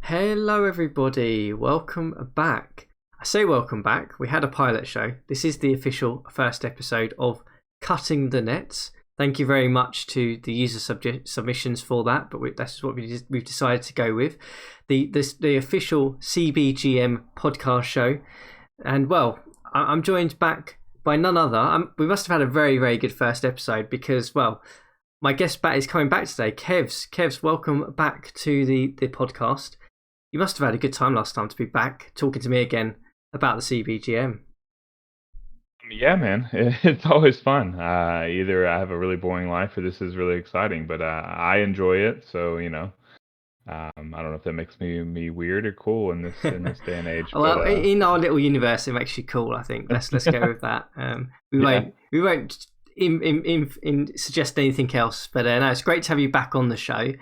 Hello, everybody. Welcome back. I say welcome back. We had a pilot show. This is the official first episode of Cutting the Nets. Thank you very much to the user submissions for that, but that's what we've decided to go with. The official CBGM podcast show. And well, I'm joined back by none other. We must have had a very, very good first episode because, well, my guest is coming back today. Kevs, welcome back to the podcast. You must have had a good time last time to be back talking to me again about the CBGM. Yeah, man, it's always fun. Either I have a really boring life or this is really exciting, but I enjoy it. So I don't know if that makes me weird or cool in this day and age, but Well, in our little universe, it makes you cool. I think let's go with that. We yeah. won't suggest anything else. But no, it's great to have you back on the show.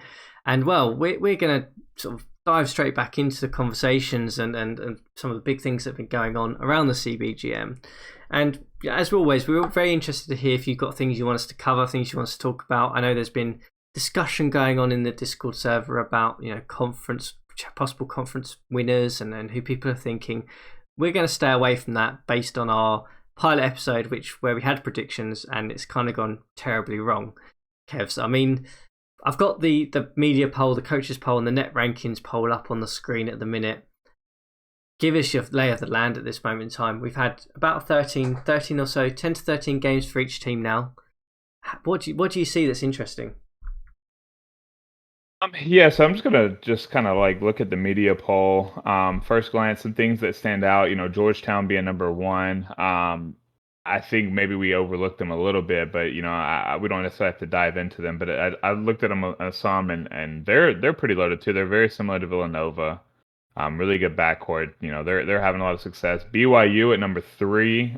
And well, we're gonna sort of dive straight back into the conversations and some of the big things that have been going on around the CBGM. And as always, we're very interested to hear if you've got things you want us to cover, things you want us to talk about. I know there's been discussion going on in the Discord server about possible conference winners and who people are thinking. We're going to stay away from that based on our pilot episode, where we had predictions and it's kind of gone terribly wrong. Kevs, I mean, I've got the media poll, the coaches poll, and the net rankings poll up on the screen at the minute. Give us your lay of the land at this moment in time. We've had about 13 or so, 10 to 13 games for each team now. What do you see that's interesting? Yeah, so I'm just gonna kind of like look at the media poll. First glance, some things that stand out. Georgetown being number one. I think maybe we overlooked them a little bit, but we don't necessarily have to dive into them. But I looked at them some, and they're pretty loaded too. They're very similar to Villanova. Really good backcourt. They're having a lot of success. BYU at number three.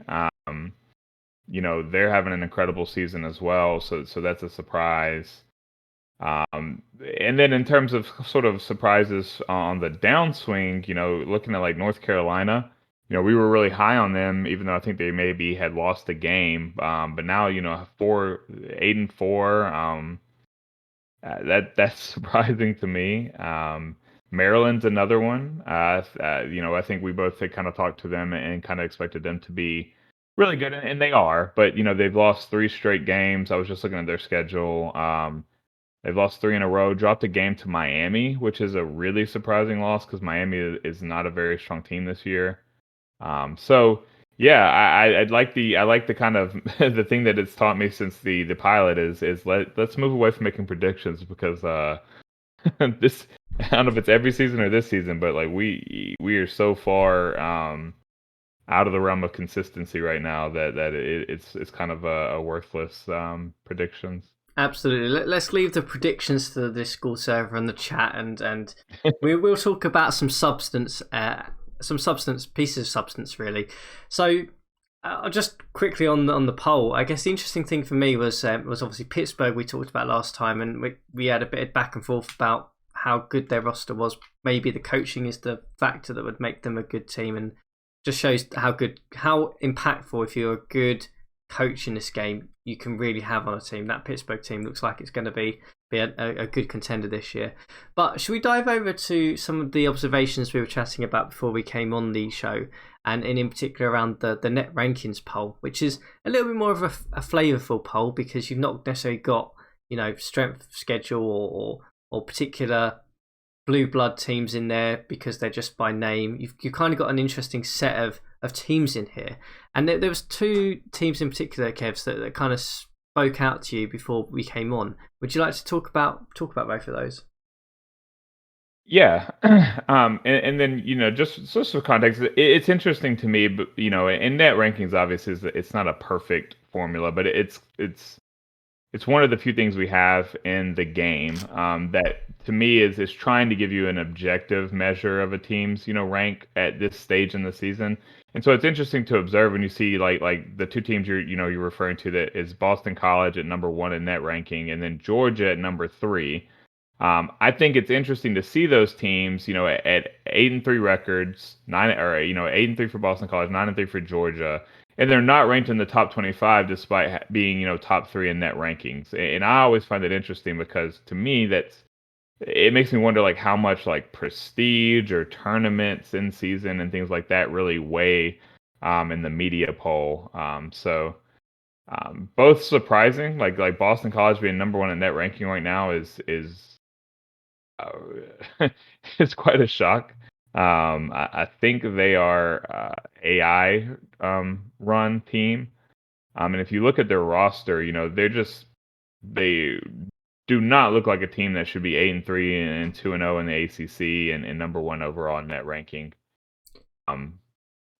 They're having an incredible season as well. So that's a surprise. And then in terms of sort of surprises on the downswing, looking at like North Carolina, we were really high on them, even though I think they maybe had lost a game. But now, 8-4. That's surprising to me. Maryland's another one. I think we both had kind of talked to them and kind of expected them to be really good, and they are. But they've lost three straight games. I was just looking at their schedule. They've lost three in a row, dropped a game to Miami, which is a really surprising loss because Miami is not a very strong team this year. So yeah, I like the kind of the thing that it's taught me since the pilot is let's move away from making predictions because this I don't know if it's every season or this season, but like we are so far out of the realm of consistency right now that it's kind of a worthless predictions. Absolutely. Let's leave the predictions to the Discord server and the chat, and we will talk about some substance, pieces of substance, really. So, just quickly on the poll, I guess the interesting thing for me was obviously Pittsburgh. We talked about last time, and we had a bit of back and forth about how good their roster was. Maybe the coaching is the factor that would make them a good team, and just shows how impactful if you're a good coach in this game you can really have on a team. That Pittsburgh team looks like it's going to be a good contender this year. But should we dive over to some of the observations we were chatting about before we came on the show, and in particular around the net rankings poll, which is a little bit more of a flavourful poll because you've not necessarily got strength schedule or particular blue blood teams in there because they're just by name. You've kind of got an interesting set of teams in here, and there was two teams in particular, Kevs, that kind of spoke out to you before we came on. Would you like to talk about both of those? Yeah, and then just for context, it's interesting to me, but in net rankings, obviously, it's not a perfect formula, but it's one of the few things we have in the game that to me is trying to give you an objective measure of a team's rank at this stage in the season. And so it's interesting to observe when you see like the two teams you're referring to, that is Boston College at number one in net ranking and then Georgia at number three. I think it's interesting to see those teams, at 8-3 records, 8-3 for Boston College, 9-3 for Georgia, and they're not ranked in the top 25 despite being, top three in net rankings. And I always find it interesting because to me, that's it makes me wonder like how much like prestige or tournaments in season and things like that really weigh in the media poll. Both surprising, like Boston College being number one in net ranking right now is it's quite a shock. I think they are AI run team. And if you look at their roster, they do not look like a team that should be 8-3 and 2-0 in the ACC and number one overall in net ranking. Um,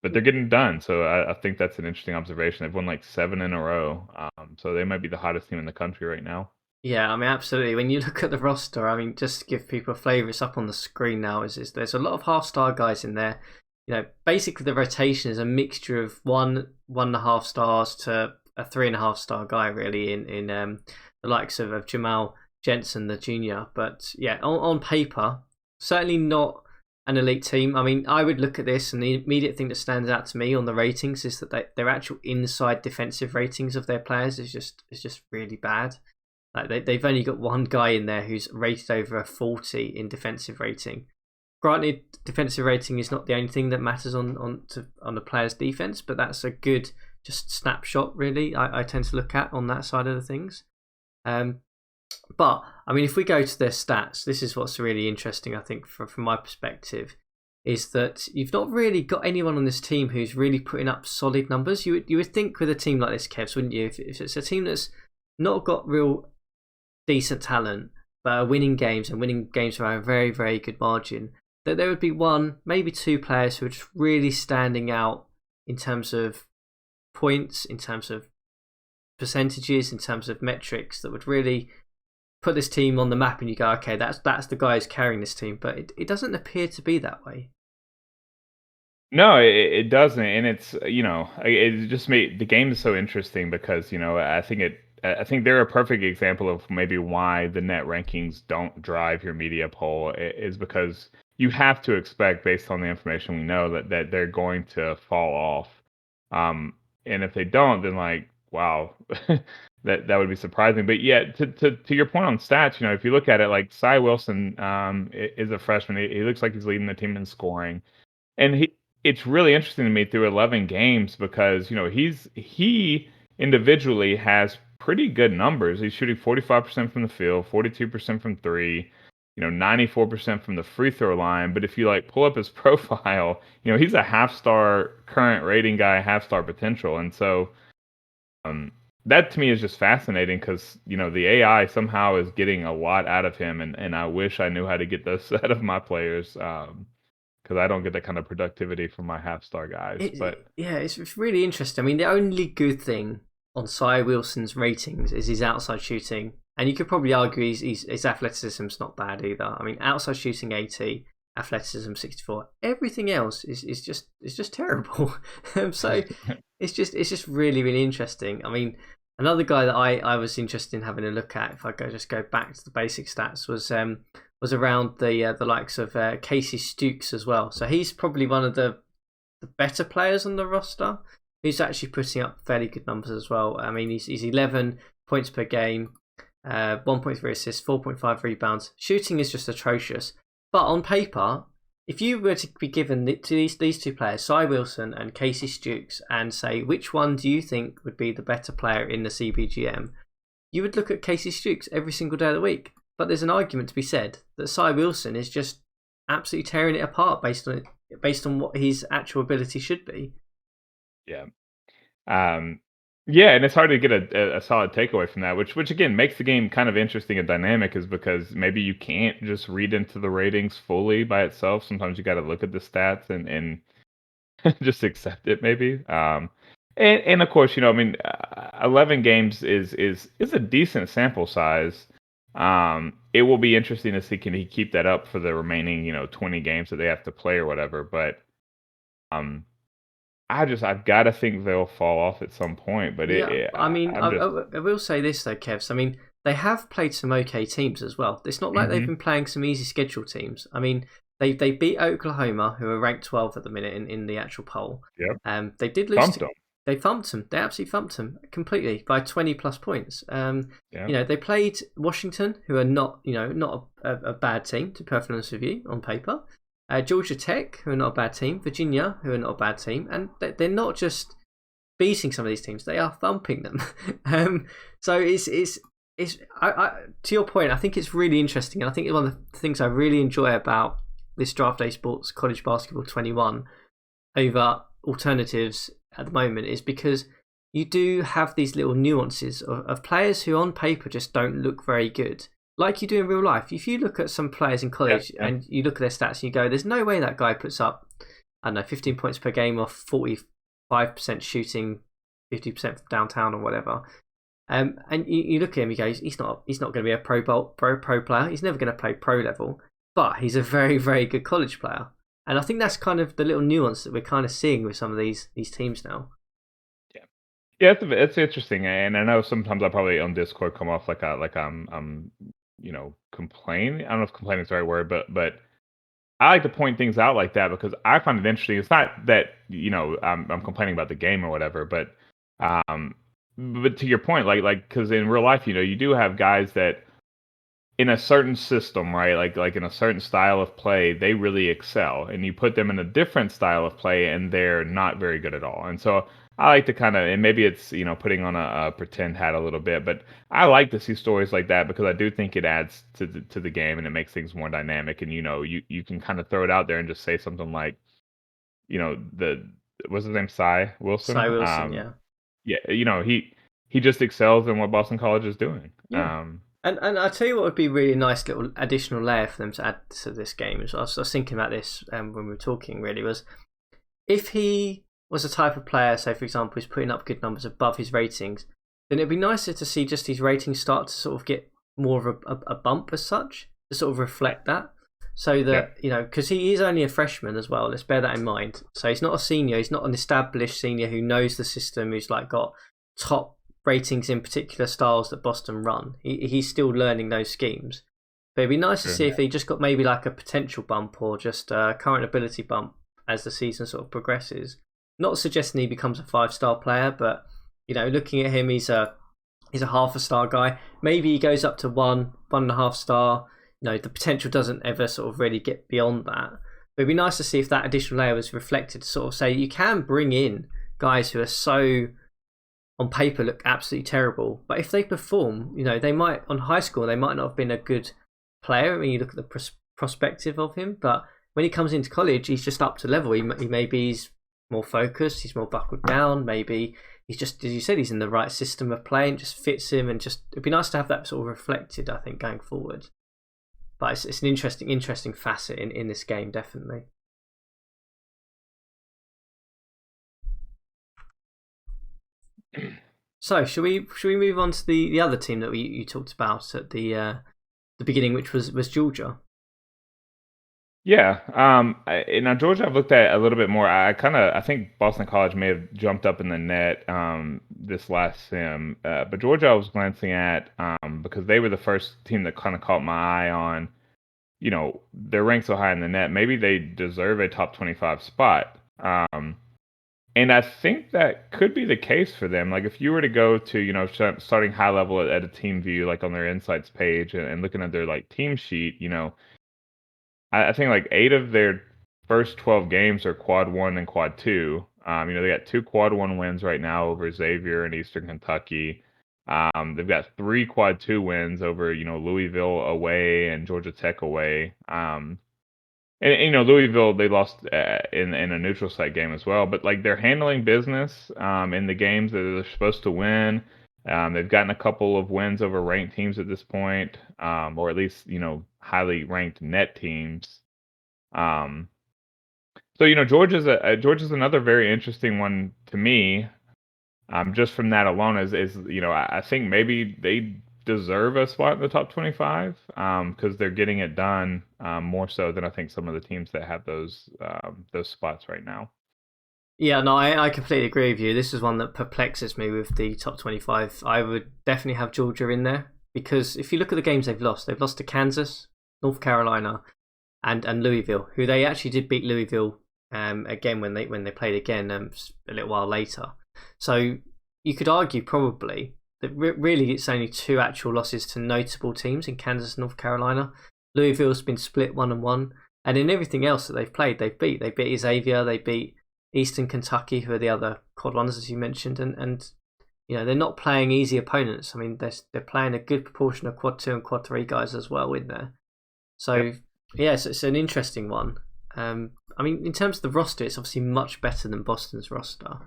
but they're getting done, so I think that's an interesting observation. They've won like 7 in a row, so they might be the hottest team in the country right now. Yeah, I mean, absolutely. When you look at the roster, I mean, just to give people a flavour, it's up on the screen now. Is there's a lot of half-star guys in there. You know, basically the rotation is a mixture of 1.5 stars to a 3.5 star guy, really, in the likes of Jamal Jensen, the junior. But yeah, on paper, certainly not an elite team. I mean, I would look at this, and the immediate thing that stands out to me on the ratings is that their actual inside defensive ratings of their players is just really bad. Like they've only got one guy in there who's rated over a 40 in defensive rating. Granted, defensive rating is not the only thing that matters on the player's defense, but that's a good just snapshot, really. I tend to look at on that side of the things. But I mean, if we go to their stats, this is what's really interesting. I think from my perspective, is that you've not really got anyone on this team who's really putting up solid numbers. You would think with a team like this, Kevs, wouldn't you? If it's a team that's not got real decent talent, but are winning games and winning games by a very, very good margin, that there would be one, maybe two players who are just really standing out in terms of points, in terms of percentages, in terms of metrics that would really put this team on the map, and you go, okay, that's the guy who's carrying this team. But it doesn't appear to be that way. No, it doesn't, and it's it just made the game is so interesting because I think they're a perfect example of maybe why the net rankings don't drive your media poll is because you have to expect based on the information we know that they're going to fall off, um, and if they don't, then like wow, that would be surprising. But yeah, to your point on stats, if you look at it, like Cy Wilson is a freshman, he looks like he's leading the team in scoring. And it's really interesting to me through 11 games because, he individually has pretty good numbers. He's shooting 45% from the field, 42% from three, 94% from the free throw line. But if you like pull up his profile, he's a half star current rating guy, half star potential. And so, that to me is just fascinating because, the AI somehow is getting a lot out of him. And I wish I knew how to get those out of my players. Because I don't get that kind of productivity from my half star guys. But Yeah, it's really interesting. I mean, the only good thing on Cy Wilson's ratings is his outside shooting, and you could probably argue his athleticism's not bad either. I mean, outside shooting 80, athleticism 64. Everything else is just terrible. So it's just really, really interesting. I mean, another guy that I was interested in having a look at, if I go back to the basic stats, was around the likes of Casey Stukes as well. So he's probably one of the better players on the roster. He's actually putting up fairly good numbers as well. I mean, he's 11 points per game, 1.3 assists, 4.5 rebounds. Shooting is just atrocious. But on paper, if you were to be given to these two players, Cy Wilson and Casey Stukes, and say which one do you think would be the better player in the CBGM, you would look at Casey Stukes every single day of the week. But there's an argument to be said that Cy Wilson is just absolutely tearing it apart based on what his actual ability should be. yeah. Yeah, and it's hard to get a solid takeaway from that, which again makes the game kind of interesting and dynamic, is because maybe you can't just read into the ratings fully by itself. Sometimes you got to look at the stats and just accept it, maybe. And of course, 11 games is a decent sample size. It will be interesting to see can he keep that up for the remaining 20 games that they have to play or whatever. But um, I've got to think they'll fall off at some point. But Yeah, I mean, I'm just I will say this though, Kevs. I mean, they have played some okay teams as well. It's not like they've hmm been playing some easy schedule teams. I mean, they beat Oklahoma, who are ranked 12 at the minute in the actual poll. yep, They did lose thumped to them. they thumped them. They absolutely thumped them completely by 20 plus points. Yeah. They played Washington, who are not a bad team, to be perfectly honest with you, on paper. Georgia Tech, who are not a bad team. Virginia, who are not a bad team, and they're not just beating some of these teams; they are thumping them. So to your point, I think it's really interesting, and I think one of the things I really enjoy about this Draft Day Sports College Basketball 21 over alternatives at the moment is because you do have these little nuances of players who on paper just don't look very good, like you do in real life. If you look at some players in college and you look at their stats and you go, there's no way that guy puts up, I don't know, 15 points per game off 45% shooting, 50% from downtown or whatever. And you look at him, you go, he's not going to be a pro player. He's never going to play pro level, but he's a very, very good college player. And I think that's kind of the little nuance that we're kind of seeing with some of these teams now. Yeah, it's interesting, and I know sometimes I probably on Discord come off like I'm complain. I don't know if complaining is the right word, but I like to point things out like that because I find it interesting. It's not that I'm complaining about the game or whatever, but to your point, like because in real life, you do have guys that in a certain system, right? Like in a certain style of play, they really excel, and you put them in a different style of play, and they're not very good at all. And so I like to kind of, and maybe it's putting on a pretend hat a little bit, but I like to see stories like that because I do think it adds to the game and it makes things more dynamic. And you can kind of throw it out there and just say something like, the what's his name, Cy Wilson? Cy Wilson, yeah. Yeah, he just excels in what Boston College is doing. Yeah. And I tell you what would be a really nice little additional layer for them to add to this game. I was thinking about this when we were talking. Really, was if he was a type of player, say for example, who's putting up good numbers above his ratings, then it'd be nicer to see just his ratings start to sort of get more of a bump as such to sort of reflect that. So that because he is only a freshman as well. Let's bear that in mind. So he's not a senior. He's not an established senior who knows the system. Who's like got top ratings in particular styles that Boston run. He's still learning those schemes. But it'd be nice to see if he just got maybe like a potential bump or just a current ability bump as the season sort of progresses. Not suggesting he becomes a 5-star player, but looking at him, he's a half a star guy. Maybe he goes up to 1.5 star. The potential doesn't ever sort of really get beyond that. But it'd be nice to see if that additional layer was reflected to sort of say you can bring in guys who are so on paper look absolutely terrible, but if they perform, they might on high school they might not have been a good player. I mean, you look at the perspective of him, but when he comes into college, he's just up to level. He's more focused, he's more buckled down. Maybe he's just, as you said, he's in the right system of play and just fits him. And just it'd be nice to have that sort of reflected, I think, going forward. But it's an interesting facet in this game, definitely. So should we move on to the other team that you talked about at the beginning, which was Georgia? Yeah. Now Georgia, I've looked at a little bit more. I think Boston College may have jumped up in the net this last sim, but Georgia I was glancing at because they were the first team that kind of caught my eye on. They're ranked so high in the net. Maybe they deserve a top 25 spot. And I think that could be the case for them. Like if you were to go to, starting high level at a team view, like on their insights page and looking at their like team sheet, I think like 8 of their first 12 games are quad 1 and quad 2. They got 2 quad 1 wins right now over Xavier and Eastern Kentucky. They've got 3 quad 2 wins over, Louisville away and Georgia Tech away. And Louisville, they lost in a neutral site game as well. But like they're handling business in the games that they're supposed to win. They've gotten a couple of wins over ranked teams at this point, or at least highly ranked net teams. So Georgia's another very interesting one to me. Just from that alone, is I think maybe they deserve a spot in the top 25 because they're getting it done more so than I think some of the teams that have those spots right now. Yeah, no, I completely agree with you. This is one that perplexes me with the top 25. I would definitely have Georgia in there because if you look at the games they've lost to Kansas, North Carolina, and Louisville, who they actually did beat Louisville again when they played again a little while later. So you could argue probably that really it's only two actual losses to notable teams in Kansas and North Carolina. Louisville's been split 1-1, and in everything else that they've played, they've beat. They beat Xavier, they beat Eastern Kentucky, who are the other quad ones as you mentioned, and they're not playing easy opponents. I mean, they're playing a good proportion of quad 2 and quad 3 guys as well in there. So Yep. yes, it's an interesting one. I mean, in terms of the roster, it's obviously much better than Boston's roster,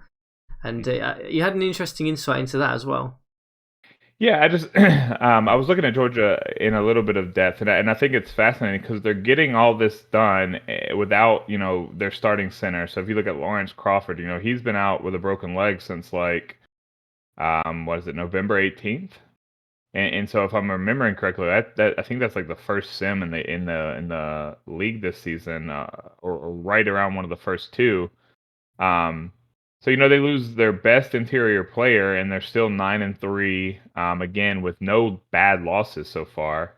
and you had an interesting insight into that as well. Yeah, I just I was looking at Georgia in a little bit of depth, and I think it's fascinating because they're getting all this done without their starting center. So if you look at Lawrence Crawford, he's been out with a broken leg since like what is it, November 18th? And so if I'm remembering correctly, that I think that's like the first sim in the league this season, or right around one of the first two. Um, so they lose their best interior player, and they're still 9-3. Again with no bad losses so far.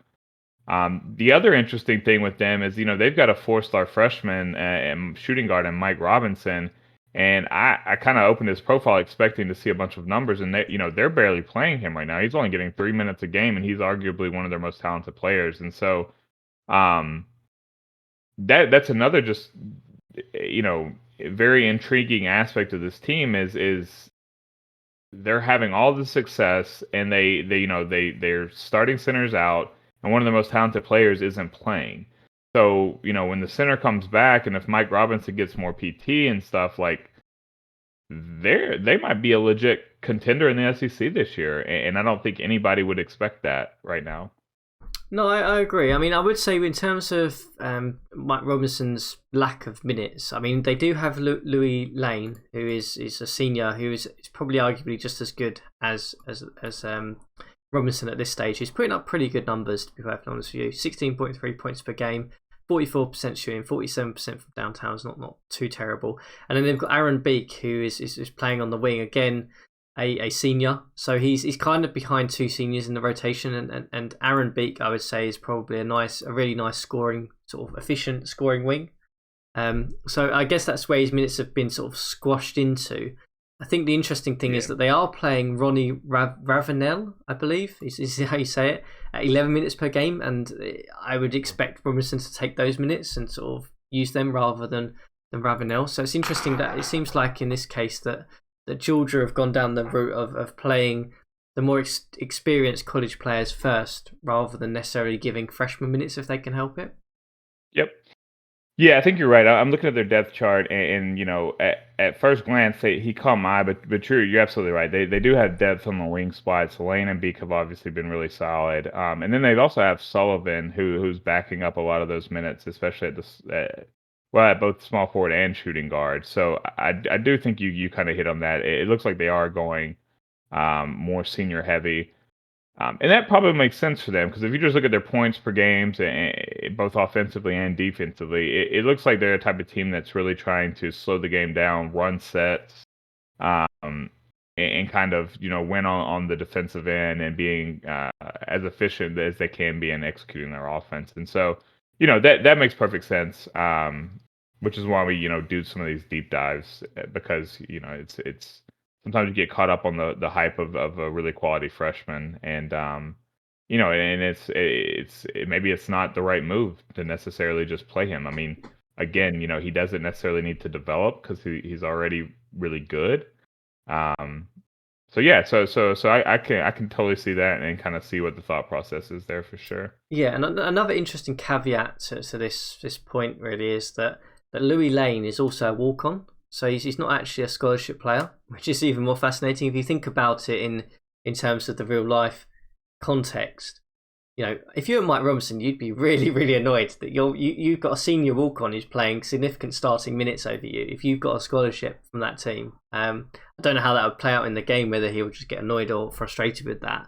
The other interesting thing with them is they've got a 4-star freshman and shooting guard and Mike Robinson, and I kind of opened his profile expecting to see a bunch of numbers, and they're barely playing him right now. He's only getting 3 minutes a game, and he's arguably one of their most talented players, and so um, that's another just very intriguing aspect of this team is they're having all the success, and they're starting centers out, and one of the most talented players isn't playing. So when the center comes back, and if Mike Robinson gets more PT and stuff, like they might be a legit contender in the SEC this year, and I don't think anybody would expect that right now. No, I agree. I mean, I would say in terms of Mike Robinson's lack of minutes, I mean, they do have Louis Lane, who is a senior, who is probably arguably just as good as Robinson at this stage. He's putting up pretty good numbers, to be perfectly honest with you. 16.3 points per game, 44% shooting, 47% from downtown is not too terrible. And then they've got Aaron Beek, who is playing on the wing again. A senior, so he's kind of behind two seniors in the rotation, and Aaron Beek, I would say, is probably a really nice scoring, sort of efficient scoring wing. So I guess that's where his minutes have been sort of squashed into. I think the interesting thing is that they are playing Ronnie Ravenel, I believe, is how you say it, at 11 minutes per game, and I would expect Robinson to take those minutes and sort of use them rather than Ravenel. So it's interesting that it seems like in this case that Georgia have gone down the route of playing the more experienced college players first, rather than necessarily giving freshman minutes if they can help it. Yep. Yeah, I think you're right. I'm looking at their depth chart, and at first glance, he caught my eye, but you're absolutely right. They do have depth on the wing spots. Lane and Beek have obviously been really solid, and then they also have Sullivan, who's backing up a lot of those minutes, especially at both small forward and shooting guard. So I do think you kind of hit on that. It looks like they are going more senior heavy. And that probably makes sense for them, because if you just look at their points per games, both offensively and defensively, it looks like they're a type of team that's really trying to slow the game down, run sets, and kind of win on the defensive end, and being as efficient as they can be in executing their offense. And so that makes perfect sense, which is why we do some of these deep dives, because it's sometimes you get caught up on the hype of a really quality freshman, and and maybe it's not the right move to necessarily just play him. I mean, again, he doesn't necessarily need to develop, because he's already really good. So yeah, so I can totally see that, and kind of see what the thought process is there for sure. Yeah, and another interesting caveat to this point really is that Louis Lane is also a walk-on. So he's not actually a scholarship player, which is even more fascinating if you think about it in terms of the real life context. If you were Mike Robinson, you'd be really, really annoyed that you've got a senior walk-on who's playing significant starting minutes over you. If you've got a scholarship from that team, I don't know how that would play out in the game, whether he would just get annoyed or frustrated with that.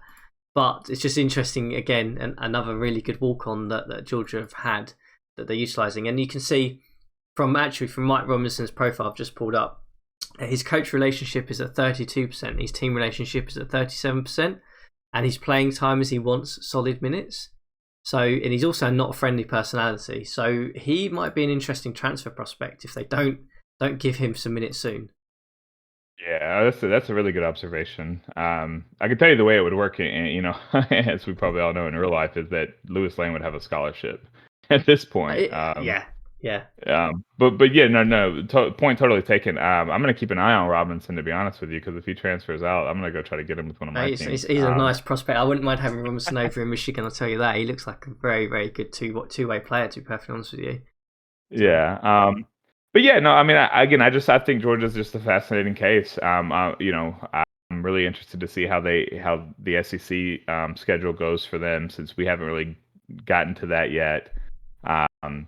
But it's just interesting, again, and another really good walk-on that Georgia have had that they're utilising. And you can see from Mike Robinson's profile I've just pulled up, his coach relationship is at 32%, his team relationship is at 37%, and his playing time as he wants solid minutes. So, and he's also not a friendly personality, so he might be an interesting transfer prospect if they don't give him some minutes soon. Yeah, that's a really good observation. I can tell you the way it would work, as we probably all know in real life, is that Lewis Lane would have a scholarship at this point. Yeah, yeah. But yeah, no, point totally taken. I'm gonna keep an eye on Robinson, to be honest with you, because if he transfers out, I'm gonna go try to get him with one of my teams. He's a nice prospect. I wouldn't mind having Robinson over in Michigan. I'll tell you that. He looks like a very, very good two-way player. To be perfectly honest with you. So Yeah. But yeah, no, I mean, again, I think Georgia's just a fascinating case. I'm really interested to see how the SEC schedule goes for them, since we haven't really gotten to that yet. Um,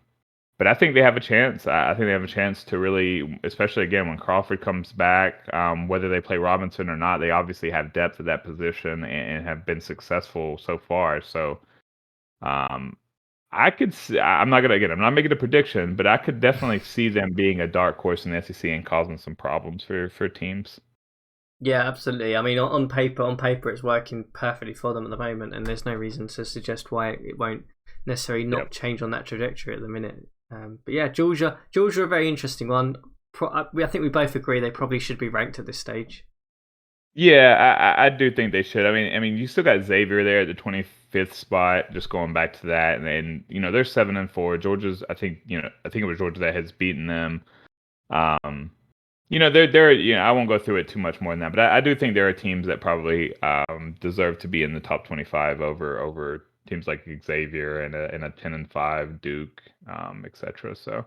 but I think they have a chance. I think they have a chance to really, especially again when Crawford comes back, whether they play Robinson or not, they obviously have depth at that position and have been successful so far. So um, I could see, I'm not making a prediction, but I could definitely see them being a dark horse in the SEC and causing some problems for teams. yeah, absolutely. I mean, on paper, it's working perfectly for them at the moment, and there's no reason to suggest why it won't necessarily Yep. not change on that trajectory at the minute. But yeah, Georgia, a very interesting one. I think we both agree they probably should be ranked at this stage. Yeah, I do think they should. I mean, you still got Xavier there at the 25th spot. Just going back to that, and then they're 7-4. Georgia's, I think it was Georgia that has beaten them. Um, they're I won't go through it too much more than that, but I do think there are teams that probably deserve to be in the top 25 over teams like Xavier and a 10-5 Duke, etc. So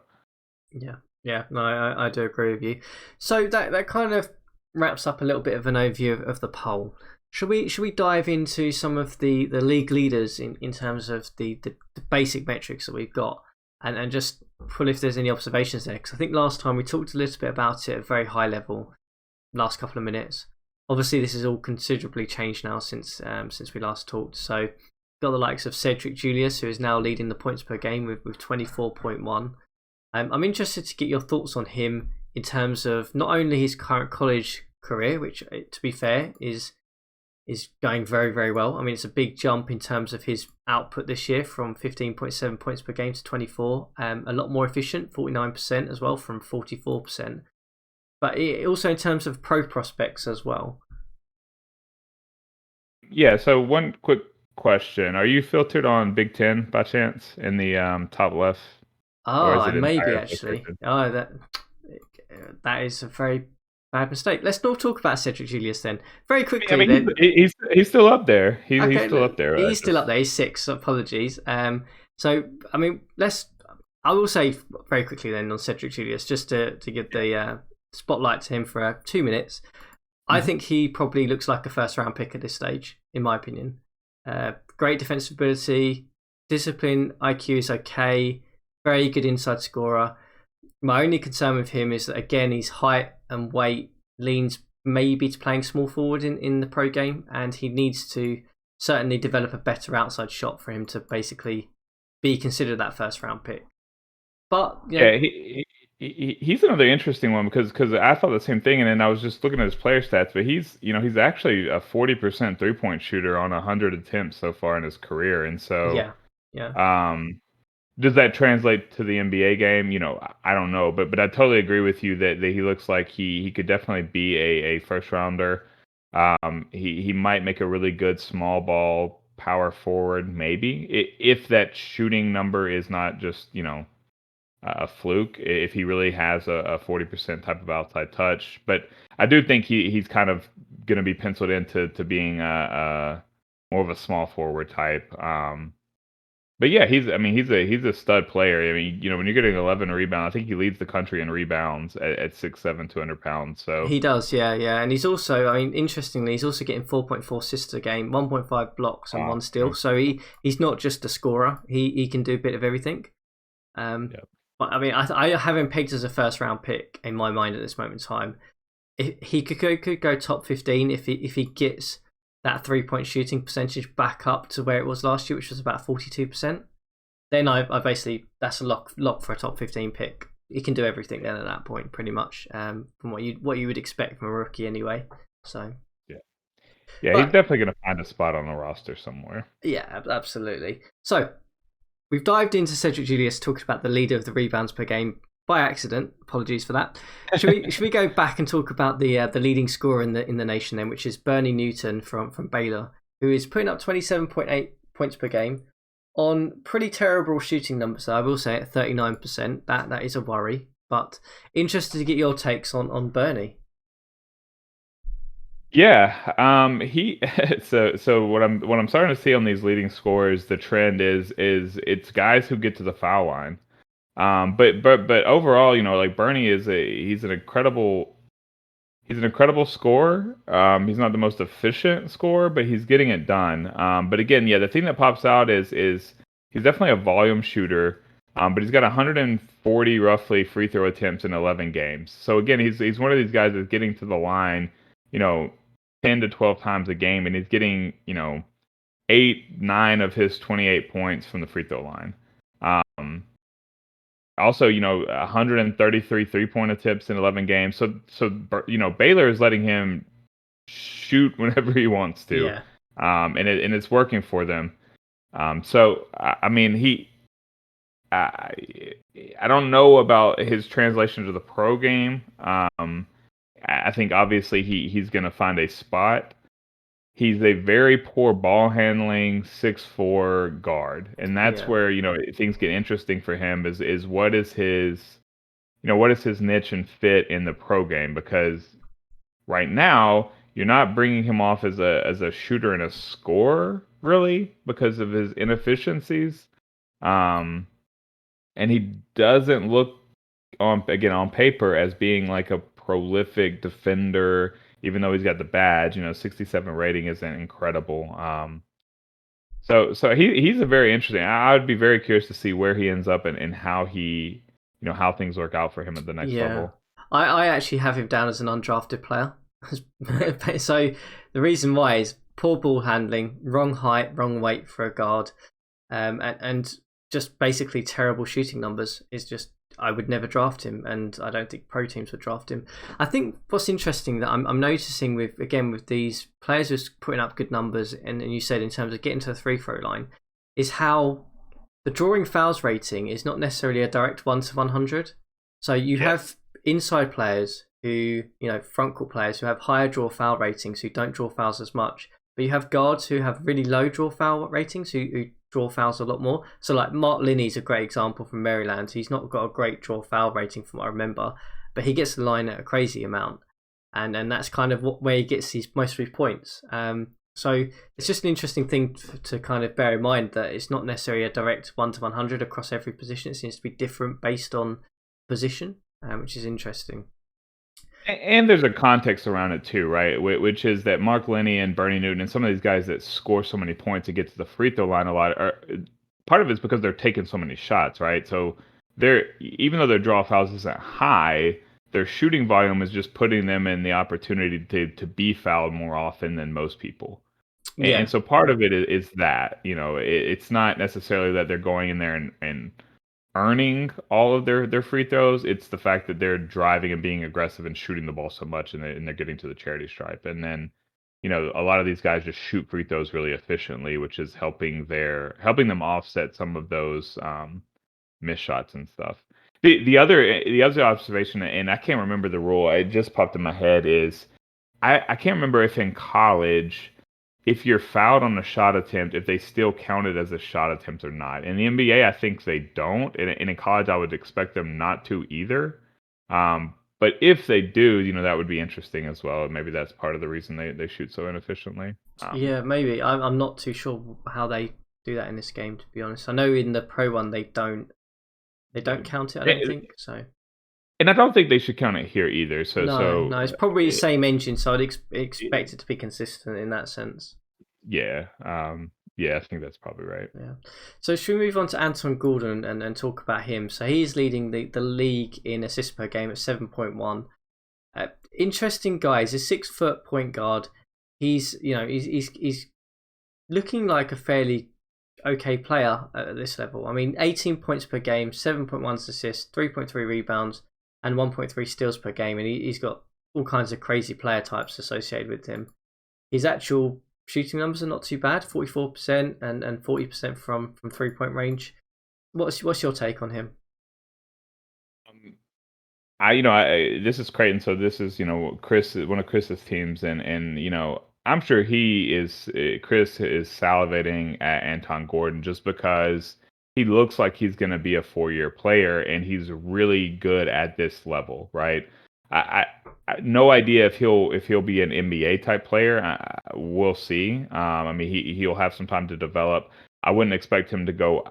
Yeah, yeah, no, I do agree with you. So that kind of wraps up a little bit of an overview of the poll. Should we dive into some of the league leaders in terms of the basic metrics that we've got, and just pull if there's any observations there? Because I think last time we talked a little bit about it at a very high level, last couple of minutes. Obviously, this has all considerably changed now since we last talked. So got the likes of Cedric Julius, who is now leading the points per game with 24.1. I'm interested to get your thoughts on him in terms of not only his current college career, which, to be fair, is going very, very well. I mean, it's a big jump in terms of his output this year from 15.7 points per game to 24. A lot more efficient, 49% as well from 44%. But also in terms of pro prospects as well. yeah. So one quick question: Are you filtered on Big Ten by chance in the top left, or Oh, is I it may be entirely actually. filtered? Oh, that is a very bad mistake. Let's not talk about Cedric Julius then. Very I quickly mean, then. he's still up there. He's Okay, still up there. he's still up Just there. He's six. Apologies. So I mean, let's. I will say very quickly then on Cedric Julius, just to give the spotlight to him for 2 minutes. I Mhm. think he probably looks like a first round pick at this stage, in my opinion. Great defensive ability, discipline, IQ is okay, very good inside scorer. My only concern with him is that again his height and weight leans maybe to playing small forward in the pro game, and he needs to certainly develop a better outside shot for him to basically be considered that first round pick. But Yeah, he's another interesting one because I thought the same thing, and then I was just looking at his player stats, but he's actually a 40% 3-point shooter on 100 attempts so far in his career, and so yeah, yeah, um, does that translate to the NBA game? I don't know, but I totally agree with you that he looks like he could definitely be a first rounder. He might make a really good small ball power forward, maybe if that shooting number is not just a fluke, if he really has a 40% type of outside touch. But I do think he's kind of going to be penciled into being a more of a small forward type. But yeah, he's a stud player. I mean, when you're getting 11 rebounds, I think he leads the country in rebounds at 6'7", 200 pounds. So he does. Yeah, yeah, and he's also, I mean, interestingly, he's also getting 4.4 assists a game, 1.5 blocks, and one steal. yeah, So he's not just a scorer. He can do a bit of everything. Um, yeah. but I mean, I have him pegged as a first round pick in my mind at this moment in time. He could go top 15 if he gets that 3-point shooting percentage back up to where it was last year, which was about 42%. Then I basically, that's a lock for a top 15 pick. He can do everything then at that point, pretty much, from what you would expect from a rookie anyway. So, Yeah. Yeah, he's but definitely going to find a spot on the roster somewhere. yeah, absolutely. So we've dived into Cedric Julius, talking about the leader of the rebounds per game by accident. Apologies for that. Should we go back and talk about the leading scorer in the nation then, which is Bernie Newton from Baylor, who is putting up 27.8 points per game on pretty terrible shooting numbers. I will say at 39%. That is a worry. But interested to get your takes on Bernie. Yeah, he so what I'm starting to see on these leading scorers, the trend is it's guys who get to the foul line. But overall, like Bernie he's an incredible scorer. He's not the most efficient scorer, but he's getting it done. But again, yeah, the thing that pops out is he's definitely a volume shooter. But he's got 140 roughly free throw attempts in 11 games. So again, he's one of these guys that's getting to the line, you know, 10 to 12 times a game, and he's getting, 8, 9 of his 28 points from the free throw line. Um, Also, 133 3-point attempts in 11 games. So Baylor is letting him shoot whenever he wants to, Yeah, and it's working for them. So I mean, I, I don't know about his translation to the pro game. I think obviously he's going to find a spot. He's a very poor ball handling 6'4" guard, and that's yeah, where things get interesting for him. Is what is his niche and fit in the pro game? Because right now you're not bringing him off as a shooter and a scorer really because of his inefficiencies. Um, and he doesn't look on paper as being like a prolific defender, even though he's got the badge. 67 rating isn't incredible. So he's a very interesting. I would be very curious to see where he ends up and how how things work out for him at the next yeah. level. I actually have him down as an undrafted player. So the reason why is poor ball handling, wrong height, wrong weight for a guard, and just basically terrible shooting numbers. Is just I would never draft him, and I don't think pro teams would draft him. I think what's interesting that I'm noticing with these players who's putting up good numbers, and you said in terms of getting to the free throw line, is how the drawing fouls rating is not necessarily a direct 1 to 100. So you have inside players who, front court players who have higher draw foul ratings who don't draw fouls as much, but you have guards who have really low draw foul ratings who draw fouls a lot more. So like Mark Linney's a great example from Maryland. He's not got a great draw foul rating from what I remember, but he gets the line at a crazy amount, and that's kind of where he gets his most of his points. So it's just an interesting thing to kind of bear in mind that it's not necessarily a direct 1 to 100 across every position. It seems to be different based on position, which is interesting. And there's a context around it too, right? Which is that Mark Linney and Bernie Newton and some of these guys that score so many points and get to the free throw line a lot are part of it's because they're taking so many shots, right? So they're even though their draw fouls isn't high, their shooting volume is just putting them in the opportunity to be fouled more often than most people. And Yeah, so part of it is that it's not necessarily that they're going in there and earning all of their free throws. It's the fact that they're driving and being aggressive and shooting the ball so much, and they're getting to the charity stripe. And then, a lot of these guys just shoot free throws really efficiently, which is helping them offset some of those missed shots and stuff. The other observation, and I can't remember the rule. It just popped in my head. Is I can't remember if in college, if you're fouled on a shot attempt, if they still count it as a shot attempt or not. In the NBA, I think they don't, and in college, I would expect them not to either. But if they do, that would be interesting as well. Maybe that's part of the reason they shoot so inefficiently. yeah, maybe. I'm not too sure how they do that in this game. To be honest, I know in the pro one they don't count it. I don't think so. And I don't think they should count it here either. So No, so no, it's probably the same engine, so I'd expect it to be consistent in that sense. yeah, yeah, I think that's probably right. Yeah. So should we move on to Anton Gordon and talk about him? So he's leading the league in assists per game at 7.1. Interesting guy. He's a 6 foot point guard. He's looking like a fairly okay player at this level. I mean, 18 points per game, 7.1 assists, 3.3 rebounds, and 1.3 steals per game, and he's got all kinds of crazy player types associated with him. His actual shooting numbers are not too bad, 44% and 40% from 3-point range. What's your take on him? this is Creighton, so this is, Chris, one of Chris's teams, and I'm sure Chris is salivating at Anton Gordon just because he looks like he's going to be a 4-year player, and he's really good at this level, right? I, no idea if he'll be an NBA type player. We'll see. I mean, he'll have some time to develop. I wouldn't expect him to go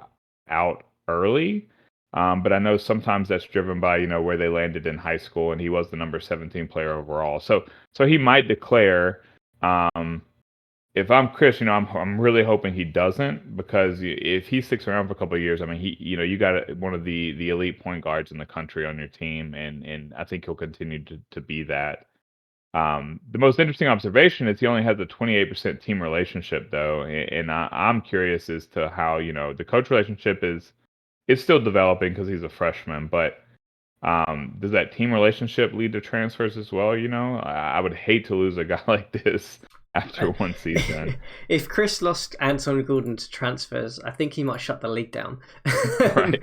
out early. But I know sometimes that's driven by, where they landed in high school, and he was the number 17 player overall. So he might declare. Um, if I'm Chris, I'm really hoping he doesn't, because if he sticks around for a couple of years, I mean, you got one of the elite point guards in the country on your team, and I think he'll continue to be that. The most interesting observation is he only has a 28% team relationship, though, and I'm curious as to how, the coach relationship is it's still developing because he's a freshman, but does that team relationship lead to transfers as well? I would hate to lose a guy like this after one season. If Chris lost Anton Gordon to transfers, I think he might shut the league down. Right.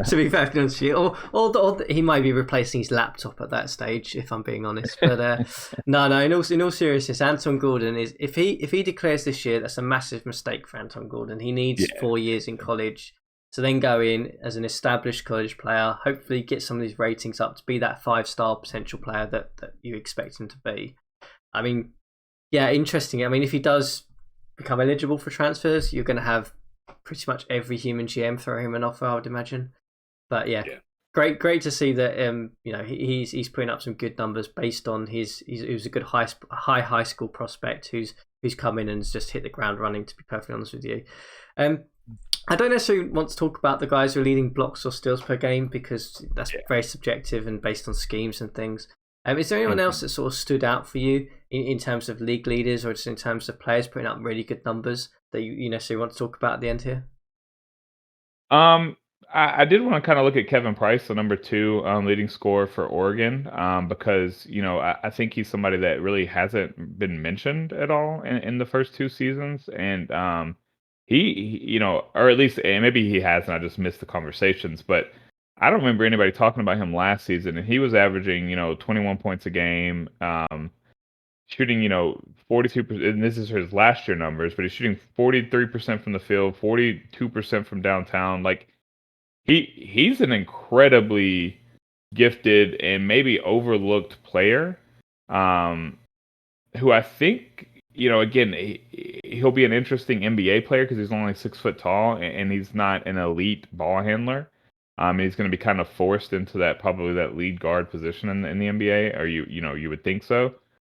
To be perfectly honest with you, or he might be replacing his laptop at that stage, if I'm being honest. But no. In all seriousness, Anton Gordon is if he declares this year, that's a massive mistake for Anton Gordon. He needs Yeah. 4 years in college to then go in as an established college player, hopefully get some of these ratings up to be that 5-star potential player that you expect him to be. I mean, yeah, interesting. I mean, if he does become eligible for transfers, you're going to have pretty much every human GM throw him an offer, I would imagine. But yeah, Yeah. great to see that. He's putting up some good numbers based on he was a good high school prospect who's come in and has just hit the ground running. To be perfectly honest with you, I don't necessarily want to talk about the guys who are leading blocks or steals per game, because that's Yeah. very subjective and based on schemes and things. Is there anyone else Mhm. that sort of stood out for you in terms of league leaders, or just in terms of players putting up really good numbers that you necessarily want to talk about at the end here? Um, I did want to kind of look at Kevin Price, the number 2 leading scorer for Oregon, because I think he's somebody that really hasn't been mentioned at all in the first 2 seasons, and or at least, and maybe he has, and I just missed the conversations, but I don't remember anybody talking about him last season, and he was averaging 21 points a game, shooting 42%, and this is his last year numbers, but he's shooting 43% from the field, 42% from downtown. Like, he's an incredibly gifted and maybe overlooked player, um, who I think, again, he'll be an interesting NBA player because he's only 6 foot tall, and he's not an elite ball handler. And he's going to be kind of forced into probably that lead guard position in the NBA, or you would think so.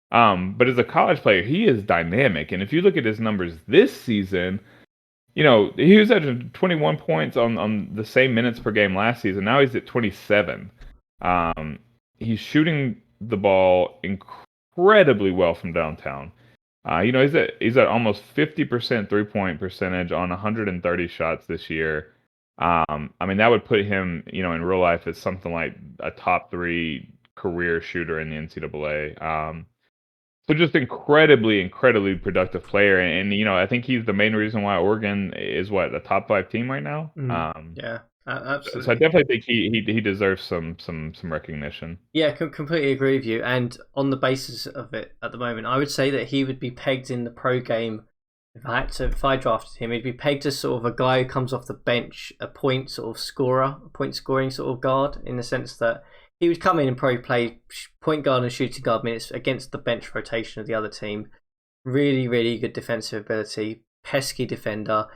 But as a college player, he is dynamic, and if you look at his numbers this season, he was at 21 points on the same minutes per game last season. Now he's at 27. Um, he's shooting the ball incredibly well from downtown. He's at almost 50% 3-point percentage on 130 shots this year. I mean, that would put him, in real life as something like a top 3 career shooter in the NCAA. So just incredibly, incredibly productive player, and I think he's the main reason why Oregon is the top 5 team right now. Yeah, So I absolutely. definitely think he deserves some recognition. Yeah, completely agree with you. And on the basis of it at the moment, I would say that he would be pegged in the pro game. If I drafted him, he'd be pegged as sort of a guy who comes off the bench, a point sort of scorer, a point scoring sort of guard, in the sense that he would come in and probably play point guard and shooting guard minutes against the bench rotation of the other team. Really, really good defensive ability, pesky defender,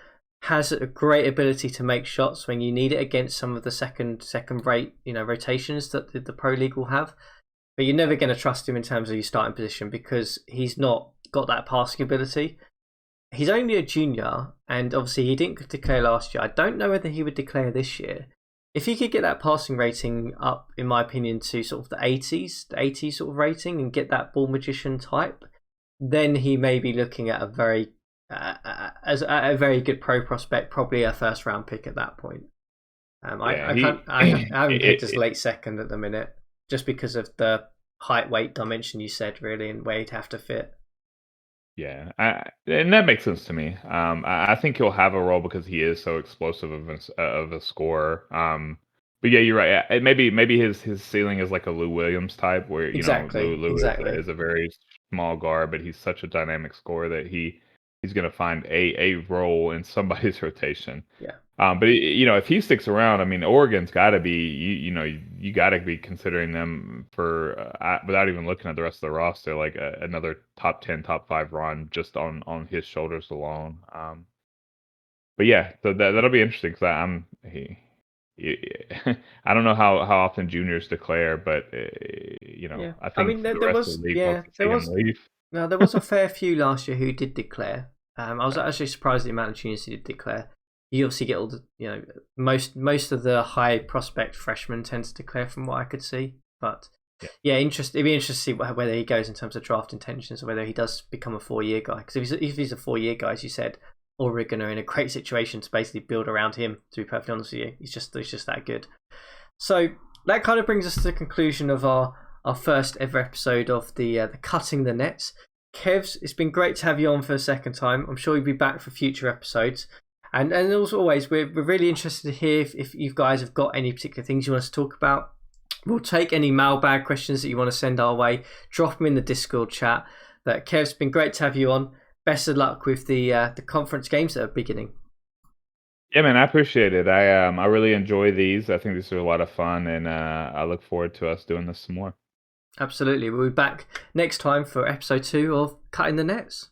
has a great ability to make shots when you need it against some of the second rate rotations that the pro league will have. But you're never going to trust him in terms of your starting position because he's not got that passing ability. He's only a junior, and obviously he didn't declare last year. I don't know whether he would declare this year. If he could get that passing rating up, in my opinion, to sort of the 80s sort of rating, and get that ball magician type, then he may be looking at a very good pro prospect, probably a first round pick at that point. Yeah, I can't I haven't picked as late second at the minute, just because of the height weight dimension you said, really, and where he'd have to fit. yeah, and that makes sense to me. I think he'll have a role because he is so explosive of a scorer. But yeah, you're right. Maybe his ceiling is like a Lou Williams type, where Exactly, Lou exactly. is a very small guard, but he's such a dynamic scorer that he's going to find a role in somebody's rotation. Yeah, But if he sticks around, I mean, Oregon's got to be you got to be considering them for without even looking at the rest of the roster, like another top 10, top 5 run just on his shoulders alone. But yeah, so that'll be interesting because he, I don't know how often juniors declare, but yeah. I I think mean, the there rest of was, the league wants yeah, to there see him was. leave. No, there was a fair few last year who did declare. I was Yeah, actually surprised at the amount of juniors who did declare. You obviously get all the, most of the high prospect freshmen tend to declare from what I could see. But yeah. yeah, it'd be interesting to see whether he goes in terms of draft intentions or whether he does become a 4-year guy. Because if he's a 4-year guy, as you said, Oregon are in a great situation to basically build around him. To be perfectly honest with you, he's just that good. So that kind of brings us to the conclusion of our first ever episode of the cutting the nets. Kevs, it's been great to have you on for a second time. I'm sure you'll be back for future episodes. And as always, we're really interested to hear if you guys have got any particular things you want us to talk about. We'll take any mailbag questions that you want to send our way. Drop them in the Discord chat. But Kev, it's been great to have you on. Best of luck with the conference games that are beginning. Yeah, man, I appreciate it. I really enjoy these. I think these are a lot of fun, and I look forward to us doing this some more. Absolutely. We'll be back next time for episode 2 of Cutting the Nets.